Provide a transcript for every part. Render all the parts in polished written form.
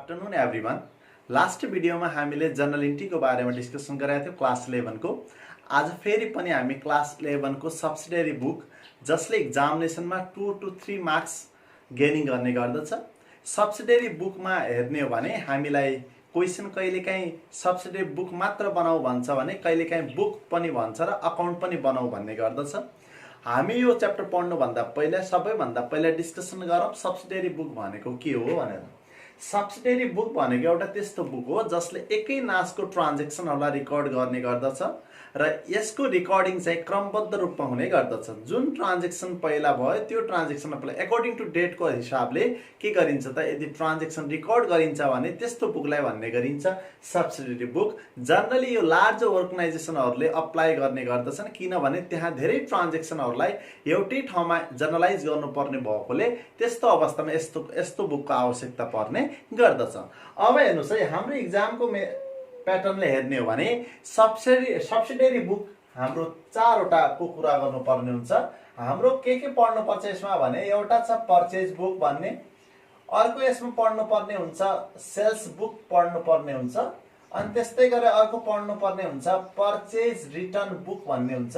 Afternoon everyone. Last भिडियोमा हामीले journal एन्ट्रीको बारेमा डिस्कसन गरेका थियौँ क्लास 11 को। आज फेरि पनि हामी क्लास 11 को सब्सिडियरी बुक जसले एक्जामिनेसनमा 2 to 3 मार्क्स गेनिङ गर्ने गर्दछ। सब्सिडियरी बुकमा हेर्ने हो भने हामीलाई क्वेशन कहिलेकाहीँ सब्सिडियरी बुक मात्र बनाऊ भन्छ भने कहिलेकाहीँ बुक पनि भन्छ र अकाउन्ट पनि बनाऊ भन्ने गर्दछ। हामी यो च्याप्टर पढ्नुभन्दा पहिला सबैभन्दा पहिला डिस्कसन गरौँ सब्सिडियरी बुक भनेको के हो भनेर। सब्सिडियरी बुक भनेको एउटा त्यस्तो बुक हो जसले एकै नासको ट्रान्जेक्सनहरूलाई रिकर्ड गर्ने गर्दछ र यसको रिकर्डिङ चाहिँ क्रमबद्ध रूपमा हुने गर्दछ। जुन ट्रान्जेक्सन पहिला भयो त्यो ट्रान्जेक्सन पहिला अकर्डिङ टु डेटको हिसाबले के गरिन्छ त, यदि ट्रान्जेक्सन रिकर्ड गरिन्छ भने त्यस्तो बुकलाई भन्ने गरिन्छ सब्सिडियरी बुक। जनरली यो लार्ज अर्गनाइजेसनहरूले अप्लाई गर्ने गर्दछन् किनभने त्यहाँ धेरै ट्रान्जेक्सनहरूलाई एउटै ठाउँमा जर्नलाइज गर्नुपर्ने भएकोले त्यस्तो अवस्थामा यस्तो बुकको आवश्यकता पर्ने गर्दछ। अब हेर्नुहोस् है, हाम्रो इक्जामको प्याटर्नले हेर्ने हो भने सब्सिडियरी बुक हाम्रो चारवटाको कुरा गर्नुपर्ने हुन्छ। हाम्रो के पढ्नुपर्छ यसमा भने एउटा छ पर्चेज बुक भन्ने, अर्को यसमा पढ्नुपर्ने हुन्छ सेल्स बुक पढ्नुपर्ने हुन्छ, अनि त्यस्तै गरेर अर्को पढ्नुपर्ने हुन्छ पर्चेज रिटर्न बुक भन्ने हुन्छ,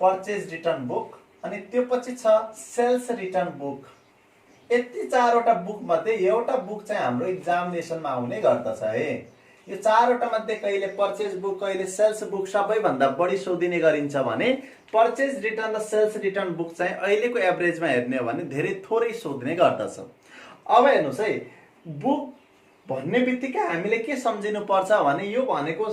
पर्चेज रिटर्न बुक, अनि त्यो पछि छ सेल्स रिटर्न बुक। यति चारवटा बुक मध्ये एउटा बुक चाहिँ हाम्रो एक्जामिनेसनमा आउने गर्दछ है। यो चारवटा मध्ये कहिले पर्चेज बुक कहिले सेल्स बुक सबैभन्दा बढी सोधिने गरिन्छ भने पर्चेज रिटर्न र सेल्स रिटर्न बुक चाहिँ अहिलेको एभरेजमा हेर्ने हो भने धेरै थोरै सोध्ने गर्दछ। अब हेर्नुहोस् है, बुक भन्ने बित्तिकै हामीले के सम्झिनु पर्छ भने यो भनेको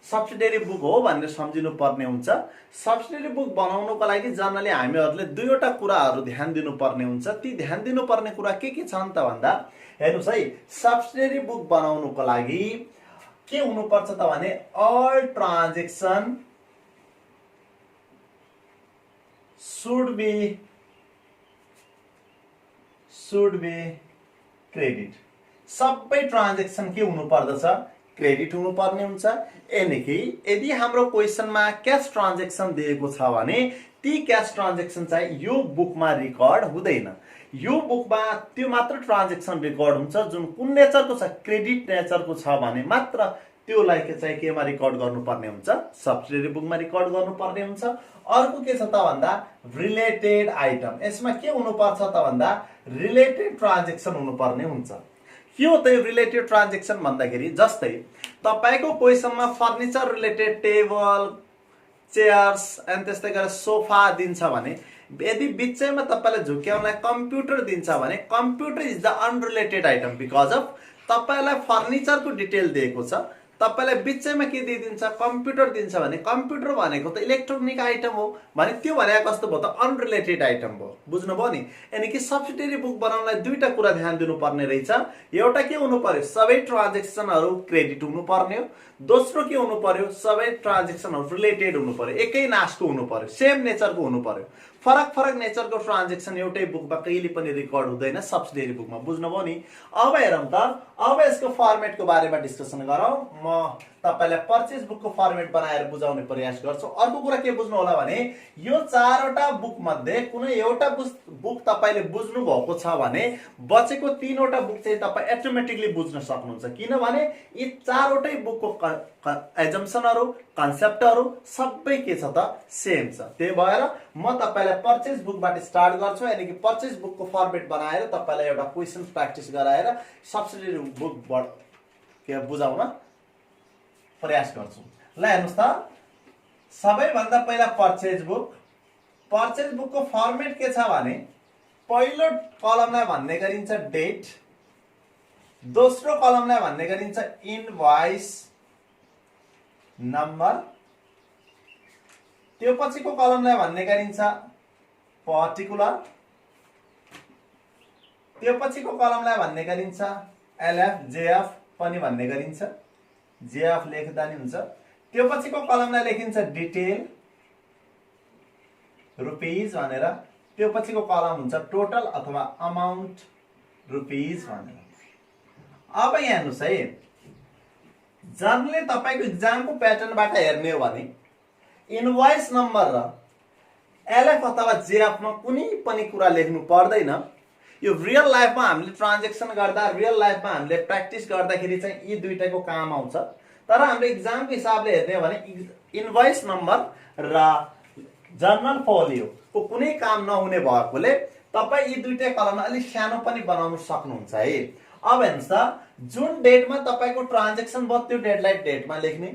सब्सिडियरी बुक हो भनेर सम्झिनु पर्ने हुन्छ। सब्सिडियरी बुक बनाउनको लागि जनरली हामीहरूले दुईवटा कुराहरू ध्यान दिनुपर्ने हुन्छ। ती ध्यान दिनुपर्ने कुरा के छन् त भन्दा हेर्नुहोस् है, सब्सिडियरी बुक बनाउनुको लागि के हुनुपर्छ त भने all transaction should be credit. सबै ट्रान्जेक्सन के हुनु पर्दछ, क्रेडिट हुनुपर्ने हुन्छ। यानी कि यदि हाम्रो क्वेशनमा क्याश ट्रान्जेक्सन दिएको छ भने ती क्याश ट्रान्जेक्सन चाहिँ यो बुकमा रिकर्ड हुँदैन। यो बुकमा त्यो मात्र ट्रान्जेक्सन रिकर्ड हुन्छ जुन कुन नेचरको छ, क्रेडिट नेचरको छ भने मात्र त्योलाई चाहिँ केमा रिकर्ड गर्नुपर्ने हुन्छ, सब्सिडियरी बुकमा रिकर्ड गर्नुपर्ने हुन्छ। अर्को के छ त भन्दा रिलेटेड आइटम। यसमा के हुनुपर्छ त भन्दा रिलेटेड ट्रान्जेक्सन हुनुपर्ने हुन्छ। के हो त यो रिलेटेड ट्रान्जेक्सन भन्दाखेरि जस्तै तपाईको क्वेशनमा फर्निचर रिलेटेड टेबल चेयर्स अनि त्यस्तै गरेर सोफा दिन्छ भने यदि बिचैमा तपाईलाई झुक्याउनलाई कम्प्युटर दिन्छ भने computer is the unrelated item because of तपाईलाई फर्निचरको डिटेल दिएको छ, तपाईलाई बिचैमा के दिइदिन्छ कम्प्युटर दिन्छ भने कम्प्युटर भनेको त इलेक्ट्रोनिक आइटम हो भने त्यो भनेको कस्तो भयो त अनरिलेटेड आइटम भयो। बुझ्नुभयो नि। यानी कि सब्सिडियरी बुक बनाउनलाई दुईटा कुरा ध्यान दिनुपर्ने रहेछ। एउटा के हुनु पर्यो, सबै ट्रान्जेक्सनहरू क्रेडिट हुनु पर्ने हो। दोस्रो के हुनु पर्यो, सबै ट्रान्जेक्सनहरू रिलेटेड हुनु पर्यो, एकै नासको हुनु पर्यो, सेम नेचरको हुनु पर्यो। फरक नेचरको ट्रान्जेक्सन एउटै बुकमा कहिले पनि रिकर्ड हुँदैन सब्सिडियरी बुकमा। बुझ्नुभयो नि। अब हेरौँ त, अब यसको फर्मेटको बारेमा डिस्कसन गरौँ। म तपाईलाई पर्चेज बुकको फर्मेट बनाएर बुझाउने प्रयास गर्छु। अर्को कुरा के बुझ्नु होला भने यो चारवटा बुक मध्ये कुनै एउटा बुक तपाईले बुझ्नु भएको छ भने बचेको तीनवटा बुक चाहिँ तपाई अटोमेटिकली बुझ्न सक्नुहुन्छ किनभने यी चारवटै बुकको एजम्पसनहरू कन्सेप्टहरू सबै के छ त सेम छ। त्यही भएर म तपाईलाई पर्चेज बुकबाट स्टार्ट गर्छु। यानी कि पर्चेज बुकको फर्मेट बनाएर तपाईलाई एउटा क्वेशन प्र्याक्टिस गराएर सब्सिडियरी बुकबाट के बुझाउन प्रयास गर्छु। ल हेर्नुस् त, सबैभन्दा पहिला पर्चेज बुक। पर्चेज बुकको फर्मेट के छ भने पहिलो कलमलाई भन्ने गरिन्छ डेट, दोस्रो कलमलाई भन्ने गरिन्छ इनभॉइस नम्बर, त्यो पछिको कलमलाई भन्ने गरिन्छ पर्टिकुलर, त्यो पछिको कलमलाई भन्ने गरिन्छ एलएफ जेएफ पनि भन्ने गरिन्छ, जेएफ लेख्दा नि हुन्छ। त्यो पछिको कलमलाई लेखिन्छ डिटेल रुपीज भनेर, त्यो पछिको कलम हुन्छ टोटल अथवा अमाउन्ट रुपीज भनेर। अब यहाँ हेर्नुस् है, जनरली तपाईको एक्जामको प्याटर्नबाट हेर्ने हो भने इनभॉइस नम्बर र एलएफ अथवा जेएफ मा कुनै पनि कुरा लेख्नु पर्दैन। यो रियल लाइफमा हामीले ट्रान्जेक्सन गर्दा रियल लाइफमा हामीले प्र्याक्टिस गर्दाखेरि चाहिँ यी दुईटाको काम आउँछ। तर हाम्रो इक्जामको हिसाबले हेर्ने हो भने इन्भोइस नम्बर र जर्नल फोलियोको कुनै काम नहुने भएकोले तपाईँ यी दुईटै कलमलाई अलिक सानो पनि बनाउन सक्नुहुन्छ है। अब हेर्नुहोस् त, जुन डेटमा तपाईँको ट्रान्जेक्सन भयो त्यो डेटलाई डेटमा लेख्ने,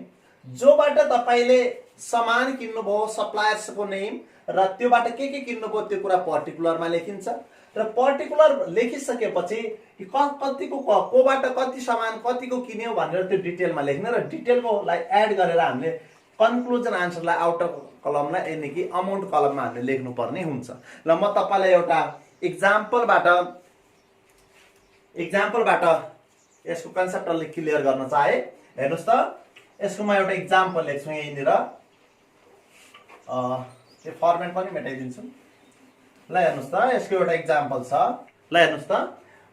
जोबाट तपाईँले सामान किन्नुभयो सप्लायर्सको नेम र त्योबाट के किन्नुभयो त्यो कुरा पर्टिकुलरमा लेखिन्छ र पर्टिकुलर लेखिसकेपछि कतिको कोबाट कति सामान कतिको किन्यो भनेर त्यो डिटेलमा लेख्ने र डिटेलकोलाई एड गरेर हामीले कन्क्लुजन आन्सरलाई आउटर कलमलाई यानि कि अमाउन्ट कलममा हामीले लेख्नुपर्ने हुन्छ। ल म तपाईँलाई एउटा इक्जाम्पलबाट यसको कन्सेप्ट अलिक क्लियर गर्न चाहे। हेर्नुहोस् त, यसको म एउटा इक्जाम्पल लेख्छु यहीँनिर, यो फर्मेट पनि मेटाइदिन्छु। ल हेर्नुहोस् त, यसको एउटा इक्जाम्पल छ। ल हेर्नुहोस् त,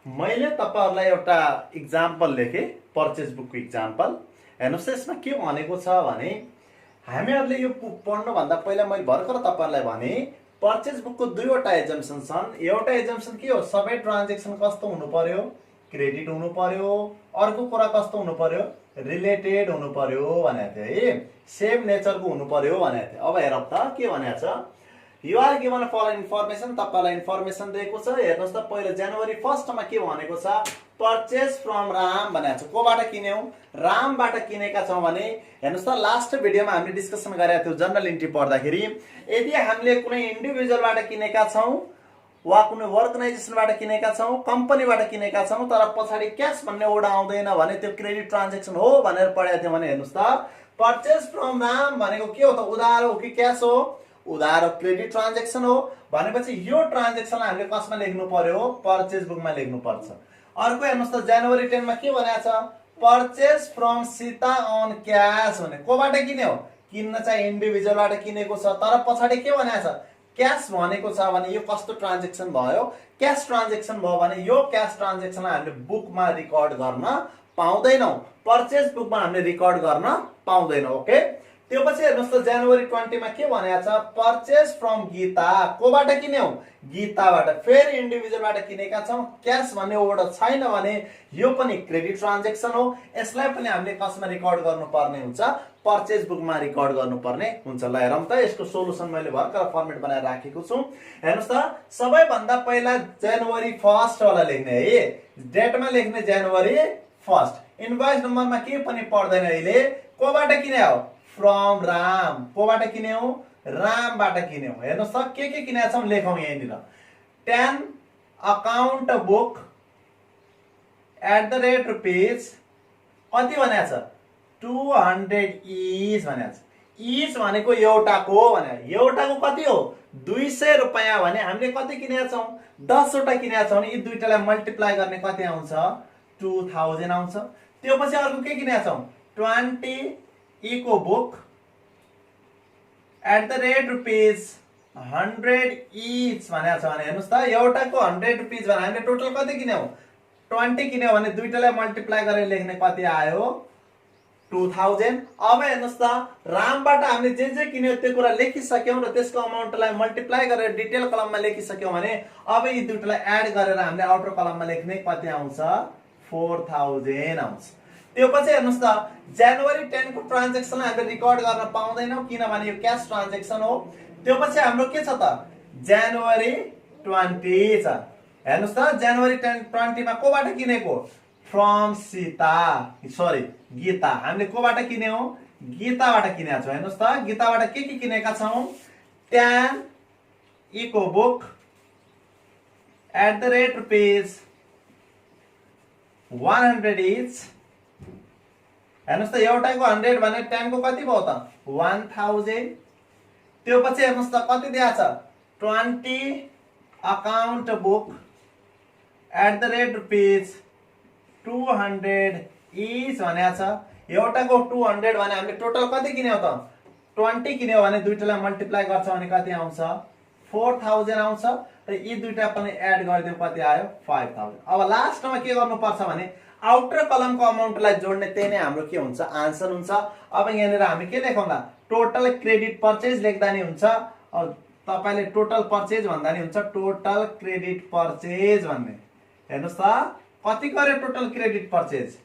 मैले तपाईँहरूलाई एउटा इक्जाम्पल लेखेँ, पर्चेस बुकको इक्जाम्पल। हेर्नुहोस् त, यसमा के भनेको छ भने हामीहरूले यो पढ्नुभन्दा पहिला मैले भर्खर तपाईँहरूलाई भने पर्चेस बुकको दुईवटा एजम्सन छन्। एउटा एजम्सन के हो, सबै ट्रान्जेक्सन कस्तो हुनु पर्यो, क्रेडिट हुनु पर्यो। अर्को कुरा कस्तो हुनु पर्यो, रिलेटेड हुनु पर्यो भनेको थियो है, सेम नेचरको हुनु पर्यो भनेको थियो। अब हेरौँ त के भनेको छ, you are given following information, तपाईँलाई इन्फर्मेसन दिएको छ। हेर्नुहोस् त, पहिलो जनवरी 1 मा के भनेको छ, पर्चेस फ्रम राम भनेको छ। कोबाट किन्यौ, रामबाट किनेका छौँ भने हेर्नुहोस् त, लास्ट भिडियोमा हामीले डिस्कसन गरेका थियौँ जनरल इन्ट्री पढ्दाखेरि, यदि हामीले कुनै इन्डिभिजुअलबाट किनेका छौँ वा कुनै अर्गनाइजेसनबाट किनेका छौँ, कम्पनीबाट किनेका छौँ, तर पछाडि क्यास भन्ने वर्ड आउँदैन भने त्यो क्रेडिट ट्रान्जेक्सन हो भनेर पढेको थियो भने हेर्नुहोस् त, पर्चेस फ्रम राम भनेको के हो त, उधार हो कि क्यास हो, उधार हो, क्रेडिट ट्रान्जेक्सन हो भनेपछि यो ट्रान्जेक्सनलाई हामीले कसमा लेख्नु पर्यो, पर्चेस बुकमा लेख्नु पर्छ। अर्को हेर्नुहोस् त, जनवरी 10 मा के भनेको छ, purchase from Sita on cash भने कोबाट किन्यो, किन्न चाहिँ इन्डिभिजुअलबाट किनेको छ, तर पछाडि के भनेको छ, क्यास भनेको छ भने यो कस्तो ट्रान्जेक्सन भयो, क्यास ट्रान्जेक्सन भयो भने यो क्यास ट्रान्जेक्सनलाई हामीले बुकमा रिकर्ड गर्न पाउँदैनौँ, पर्चेस बुकमा हामीले रिकर्ड गर्न पाउँदैनौँ। ओके, त्यो पछि हेर्नुहोस् त, जनवरी 20 मा के भनेको छ, पर्चेस फ्रम गीता, कोबाट किन्यौ, गीताबाट, फेरि इन्डिभिजुअलबाट किनेका छौँ, क्यास भन्ने वर्ड छैन भने यो पनि क्रेडिट ट्रान्जेक्सन हो, यसलाई पनि हामीले कसमा रिकर्ड गर्नुपर्ने हुन्छ, पर्चेस बुकमा रिकर्ड गर्नुपर्ने हुन्छ। ल हेरौँ त, यसको सोलुसन मैले भर्खर फर्मेट बनाएर राखेको छु। हेर्नुहोस् त, सबैभन्दा पहिला जनवरी 1 वाला लेख्ने है, डेटमा लेख्ने जनवरी 1। इन्भोइस नम्बरमा के पनि पर्दैन अहिले, कोबाट किन्यौ, फ्रम राम, कोबाट किन्यौ, रामबाट किन्यौ। हेर्नुहोस् त, के किनेका छौँ लेखौँ यहीँनिर, 10 अकाउन्ट बुक @ कति भनेको छ, 200 इच भनेको छ। इच भनेको एउटाको भने, एउटाको कति हो, 200 रुपैयाँ भने हामीले कति किनेका छौँ, 10 वटा किनेका छौँ भने यी दुईटालाई मल्टिप्लाई गर्ने कति आउँछ, 2000 आउँछ। त्यो पछि अर्को के किनेका छौँ, 20 इको बुक @ ₹100 इच भनेको छ भने हेर्नुहोस् त, एउटाको 100 रुपियाँ भने हामीले टोटल कति किन्यौ, 20 किन्यौ भने दुईटालाई मल्टिप्लाई गरेर लेख्ने कति आयो, 2000। अब हेर्नुहोस् त, रामबाट हामीले जे किन्यौ त्यो कुरा लेखिसक्यौँ र त्यसको अमाउन्टलाई मल्टिप्लाई गरेर डिटेल कलममा लेखिसक्यौँ भने अब यी दुईटालाई एड गरेर हामीले आउटर कलममा लेख्ने कति आउँछ, 4000 आउँछ। त्यो पछि हेर्नुहोस् त, जनवरी 10 को ट्रान्जेक्सनलाई हामीले रिकर्ड गर्न पाउँदैनौँ किनभने यो क्यास ट्रान्जेक्सन हो। त्यो पछि हाम्रो के छ त, जनवरी 20 छ। हेर्नुहोस् त, जनवरी 20 मा कोबाट किनेको, फ्रम सीता, सरी गीता, हामीले कोबाट किन्यौ, गीताबाट किनेका छौँ। हेर्नुहोस् त, गीताबाट के किनेका छौँ, 10 इको बुक @ ₹100 इच। हेर्नुहोस् त, एउटाको 100 भने 10 को कति भयो त, 1000। त्यो पछि हेर्नुहोस् त, कति दिएको छ, 20 अकाउन्ट बुक @ ₹200 इच भनेको छ। एउटाको 200 भने हामीले टोटल कति किन्यौ त, 20 किन्यौ भने दुईटालाई मल्टिप्लाई गर्छौँ भने कति आउँछ, 4000 आउँछ र यी दुईटा पनि एड गरिदिउँ कति आयो, 5000। अब लास्टमा के गर्नुपर्छ भने आउटर कलमको अमाउन्टलाई जोड्ने, त्यही नै हाम्रो के हुन्छ, आन्सर हुन्छ। अब यहाँनिर हामी के लेखौँला, टोटल क्रेडिट पर्चेज लेख्दा नि हुन्छ, तपाईले टोटल पर्चेज भन्दा नि हुन्छ टोटल क्रेडिट पर्चेज भन्ने। हेर्नुस् त कति गर्यो टोटल क्रेडिट पर्चेज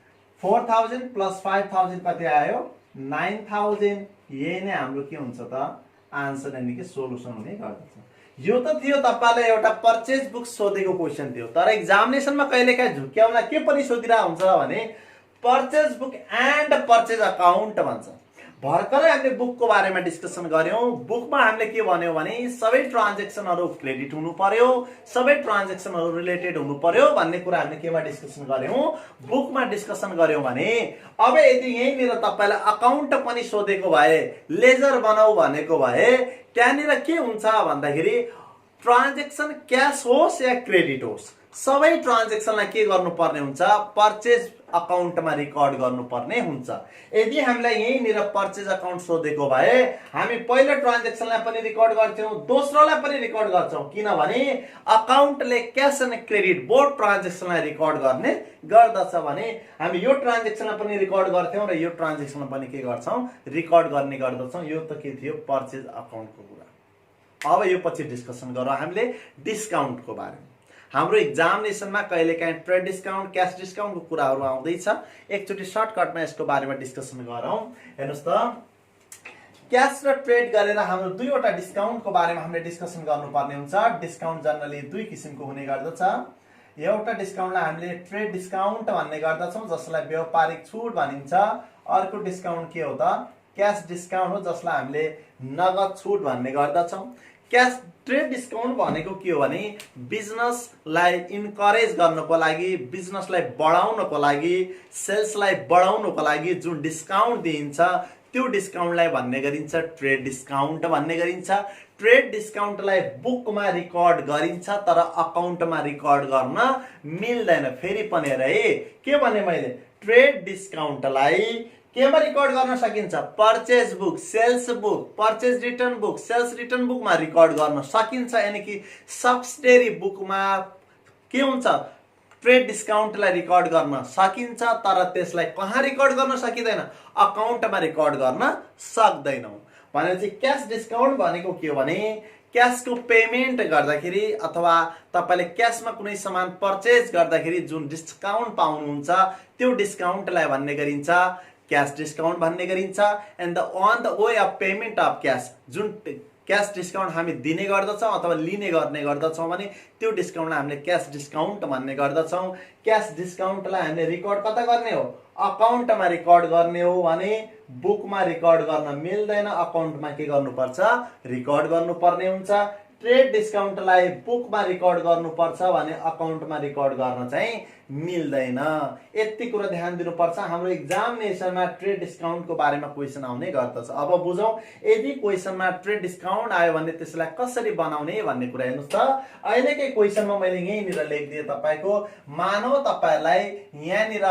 4000 प्लस 5000 कति आयो 9000। यही नै हाम्रो के हुन्छ त आन्सर यानी कि सोलुसन हुने गर्दछ। यो त थियो तपाईलाई एउटा पर्चेज बुक सोधेको क्वेशन थियो, तर एक्जामिनेसनमा कहिलेकाहीँ झुक्क्याउला के पनि सोधिरा हुन्छ भने purchase book and purchase account भन्छ। भर्खरै हामीले बुकको बारेमा डिस्कसन गर्यौं। बुकमा हामीले के भन्यौं भने सबै ट्रान्ज्याक्सनहरु क्रेडिट हुनु पर्यो, सबै ट्रान्ज्याक्सनहरु रिलेटेड हुनु पर्यो भन्ने कुरा हामीले केमा डिस्कसन गर्यौं बुकमा डिस्कसन गर्यौं भने अब यदि यही मेरो तपाईलाई अकाउन्ट पनि सोधेको भए लेजर बनाऊ भनेको भए त्यहाँनिर के हुन्छ भन्दाखेरि ट्रान्ज्याक्सन क्याश होस् या क्रेडिट होस् सबै ट्रान्ज्याक्सनलाई के गर्नुपर्ने हुन्छ पर्चेज अकाउन्टमा रिकर्ड गर्नुपर्ने हुन्छ। यदि हामीलाई यहीँनिर पर्चेज अकाउन्ट सोधेको भए हामी पहिलो ट्रान्ज्याक्सनलाई पनि रिकर्ड गर्छौं दोस्रोलाई पनि रिकर्ड गर्छौं, किनभने अकाउन्टले क्याश एन्ड क्रेडिट बोथ ट्रान्ज्याक्सनलाई रिकर्ड गर्ने गर्दछ भने हामी यो ट्रान्ज्याक्सनलाई पनि रिकर्ड गर्थ्यौं र यो ट्रान्ज्याक्सनलाई पनि के गर्छौं रिकर्ड गर्ने गर्दछौं। यो त के थियो पर्चेज अकाउन्टको कुरा। अब यो पछि डिस्कसन गरौँ हामीले डिस्काउन्टको बारेमा। हाम्रो एक्जामिनेसनमा कहिलेकाहीँ ट्रेड डिस्काउन्ट क्याश डिस्काउन्टको कुराहरू आउँदैछ, एकचोटि सर्टकटमा यसको बारेमा डिस्कसन गरौँ। हेर्नुस् त क्याश र ट्रेड गरेर हाम्रो दुईवटा डिस्काउन्टको बारेमा हामीले डिस्कसन गर्नुपर्ने हुन्छ। डिस्काउन्ट जनरली दुई किसिमको हुने गर्दछ। एउटा डिस्काउन्टलाई हामीले ट्रेड डिस्काउन्ट भन्ने गर्दछौं जसलाई व्यापारिक छुट भनिन्छ। अर्को डिस्काउन्ट के हो त क्याश डिस्काउन्ट हो जसलाई हामीले नगद छुट भन्ने गर्दछौं। क्याश ट्रेड डिस्काउन्ट भनेको के हो भने बिजनेसलाई इन्करेज गर्नको लागि, बिजनेसलाई बढाउनको लागि, सेल्सलाई बढाउनको लागि जुन डिस्काउन्ट दिइन्छ त्यो डिस्काउन्टलाई भन्ने गरिन्छ ट्रेड डिस्काउन्ट भन्ने गरिन्छ। ट्रेड डिस्काउन्टलाई बुकमा रिकर्ड गरिन्छ तर अकाउन्टमा रिकर्ड गर्न मिल्दैन। फेरि पनि है के भने मैले ट्रेड डिस्काउन्टलाई केमा रिकर्ड गर्न सकिन्छ purchase book, sales book, purchase return book, sales return बुकमा रिकर्ड गर्न सकिन्छ। यानी कि सब्सिडियरी बुकमा के हुन्छ ट्रेड डिस्काउन्टलाई रिकर्ड गर्न सकिन्छ तर त्यसलाई कहाँ रिकर्ड गर्न सकिँदैन अकाउन्टमा रिकर्ड गर्न सक्दैनौं। भनेपछि क्याश डिस्काउन्ट भनेको के हो भने क्याशको पेमेन्ट गर्दाखेरि अथवा तपाईले क्याशमा कुनै सामान पर्चेज गर्दाखेरि जुन डिस्काउन्ट पाउनुहुन्छ त्यो डिस्काउन्टलाई भन्ने गरिन्छ क्याश डिस्काउन्ट भन्ने गरिन्छ। And on the way of payment of cash जुन क्याश डिस्काउन्ट हामी दिने गर्दछौं अथवा लिने गर्ने गर्दछौं भने त्यो डिस्काउन्टलाई हामीले क्याश डिस्काउन्ट भन्ने गर्दछौं। क्याश डिस्काउन्टलाई हामीले रिकर्ड कता गर्ने हो अकाउन्टमा रिकर्ड गर्ने हो भने बुकमा रिकर्ड गर्न मिल्दैन, अकाउन्टमा के गर्नुपर्छ रिकर्ड गर्नुपर्ने हुन्छ। ट्रेड डिस्काउन्टलाई बुकमा रिकर्ड गर्नुपर्छ भने अकाउन्टमा रिकर्ड गर्न चाहिँ मिल्दैन। यति कुरा ध्यान दिनुपर्छ। हाम्रो एक्जामिनेसनमा ट्रेड डिस्काउन्टको बारेमा क्वेशन आउने गर्दछ। अब बुझौं यदि क्वेशनमा ट्रेड डिस्काउन्ट आयो भने त्यसलाई कसरी बनाउने भन्ने कुरा। हेर्नुस् त अहिलेकै क्वेशनमा मैले यहीँनिर लेखिदिए तपाईको मानव तपाईलाई यहाँनिर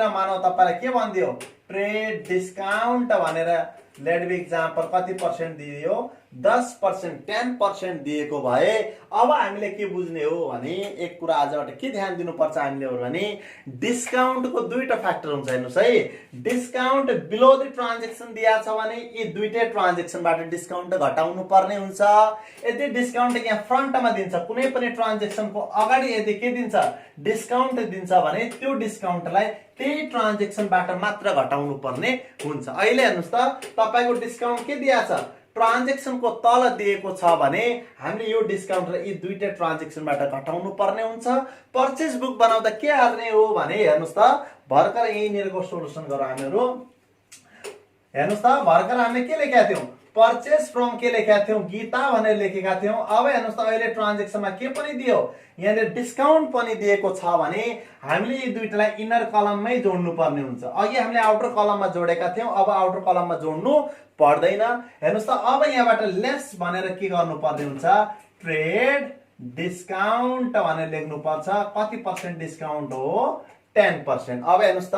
मानव तपाईलाई के भनिदियो ट्रेड डिस्काउन्ट भनेर लेट बी एक्जाम्पल कति पर्सेन्ट दियो 10% 10% दिएको भए अब हामीले के बुझ्ने हो भने एक कुरा आजबाट के ध्यान दिनुपर्छ हामीले हो भने डिस्काउन्टको दुईटा फ्याक्टर हुन्छ। हेर्नुस् है डिस्काउन्ट बिलो द ट्रान्ज्याक्सन दिया छ भने यी दुईटै ट्रान्ज्याक्सनबाट डिस्काउन्ट घटाउनु पर्ने हुन्छ। यदि डिस्काउन्ट यहाँ फ्रन्टमा दिन्छ कुनै पनि ट्रान्ज्याक्सनको अगाडि यदि के दिन्छ डिस्काउन्ट दिन्छ भने त्यो डिस्काउन्टलाई त्यही ट्रान्ज्याक्सनबाट मात्र घटाउनु पर्ने हुन्छ। अहिले हेर्नुस् त तपाईको डिस्काउन्ट के दिया छ ट्रान्ज्याक्सनको तल दिएको छ भने हामीले यो डिस्काउन्टलाई यी दुईटै ट्रान्ज्याक्सनबाट घटाउनु पर्ने हुन्छ। पर्चेज बुक बनाउँदा के गर्ने हो भने हेर्नुस् त भर्खर यहीँनिरको सोलुसन गरौँ हामीहरू। हेर्नुस् त भर्खर हामीले के लेखेका थियौं पर्चेज फ्रम के लेखेका थियौं गीता भनेर लेखेका थियौं। अब हेर्नुस् त अहिले ट्रान्ज्याक्सनमा के पनि दियो यहाँले डिस्काउन्ट पनि दिएको छ भने हामीले यी दुईटालाई इनर कलममै जोड्नु पर्ने हुन्छ। अघि हामीले आउटर कलममा जोडेका थियौं अब आउटर कलममा जोड्नु पर्दैन। हेर्नुस् त अब यहाँबाट लेस भनेर के गर्नु पर्ने हुन्छ ट्रेड डिस्काउन्ट भनेर लेख्नु पर्छ। कति पर्सेन्ट डिस्काउन्ट हो 10%। अब हेर्नुस् त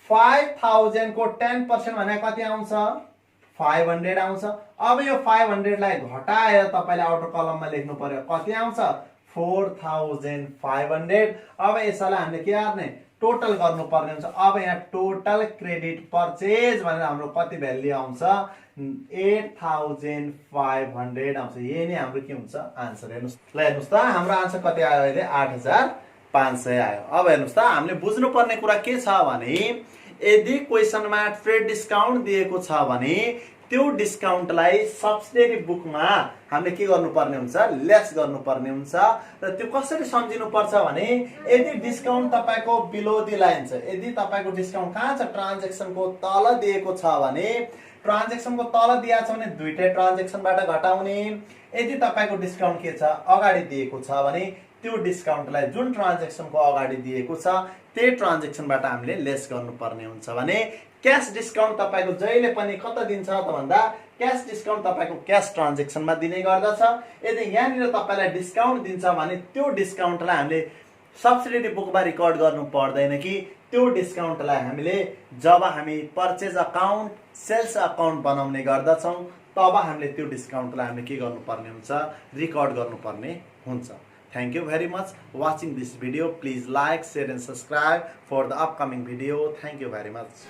5000 को 10% भने कति आउँछ 500 आउँछ। अब यो 500 लाई घटाएर तपाईले आउटर कलममा लेख्नु पर्यो कति आउँछ 4500। अब यसलाई हामीले के गर्ने टोटल गर्नुपर्ने हुन्छ। अब यहाँ टोटल क्रेडिट पर्चेज भनेर हाम्रो कति भ्याल्यु आउँछ 8500 आउँछ। यही नै हाम्रो के हुन्छ आन्सर। हेर्नुस् ल, हेर्नुस् त हाम्रो आन्सर कति आयो अहिले 8500 आयो। अब हेर्नुस् त हामीले बुझ्नुपर्ने कुरा के छ भने यदि क्वेसनमा ट्रेड डिस्काउन्ट दिएको छ भने त्यो डिस्काउन्टलाई सब्सिडियरी बुकमा हामीले के गर्नुपर्ने हुन्छ लेस गर्नुपर्ने हुन्छ। र त्यो कसरी सम्झिनु पर्छ भने यदि डिस्काउन्ट तपाईको बिलो द लाइन छ, यदि तपाईको डिस्काउन्ट कहाँ छ ट्रान्ज्याक्सनको तल दिएको छ भने ट्रान्ज्याक्सनको तल दिएको छ भने दुईटै ट्रान्ज्याक्सनबाट घटाउने। यदि तपाईको डिस्काउन्ट के छ अगाडि दिएको छ भने त्यो डिस्काउन्टलाई जुन ट्रान्ज्याक्सनको अगाडि दिएको छ त्यही ट्रान्ज्याक्सनबाट हामीले लेस गर्नुपर्ने हुन्छ। भने क्याश डिस्काउन्ट तपाईको जहिले पनि कता दिन्छ त भन्दा क्याश डिस्काउन्ट तपाईको क्याश ट्रान्ज्याक्सनमा दिने गर्दछ। यदि यहाँनिर तपाईलाई डिस्काउन्ट दिन्छ भने त्यो डिस्काउन्टलाई हामीले सब्सिडियरी बुकमा रिकर्ड गर्नु पर्दैन कि त्यो डिस्काउन्टलाई हामीले जब हामी पर्चेज अकाउन्ट सेल्स अकाउन्ट बनाउने गर्दछौँ तब हामीले त्यो डिस्काउन्टलाई हामीले के गर्नुपर्ने हुन्छ रिकर्ड गर्नुपर्ने हुन्छ। Thank you very much watching this video. Please like, share and subscribe for the upcoming video. Thank you very much.